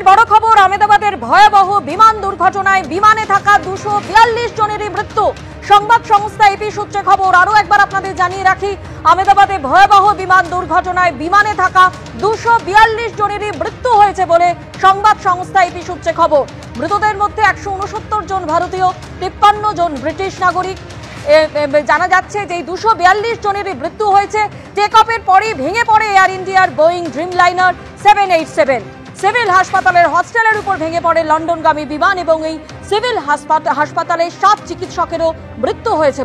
বড় খবর, আহমেদাবাদের ভয়াবহ বিমান দুর্ঘটনায় বিমানে থাকা 242 জনেরই মৃত্যু। সংবাদ সংস্থা এপি সূত্রে খবর। আরো একবার আপনাদের জানিয়ে রাখি, আহমেদাবাদে ভয়াবহ বিমান দুর্ঘটনায় বিমানে থাকা 242 জনেরই মৃত্যু হয়েছে বলে সংবাদ সংস্থা এপি সূত্রে খবর। মৃতদের মধ্যে 169 জন ভারতীয়, 53 জন ব্রিটিশ নাগরিক। জানা যাচ্ছে যে 242 জনেরই মৃত্যু হয়েছে। টেক অফের পরেই ভেঙে পড়ে এয়ার ইন্ডিয়ার বোয়িং ড্রিমলাইনার 787। সিভিল হাসপাতালের হস্টেলের উপর ভেঙে পড়ে লন্ডনগামী বিমান এবং এই সিভিল হাসপাতালে 7 চিকিৎসকেরও মৃত্যু হয়েছে।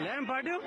लैंड फाट्यो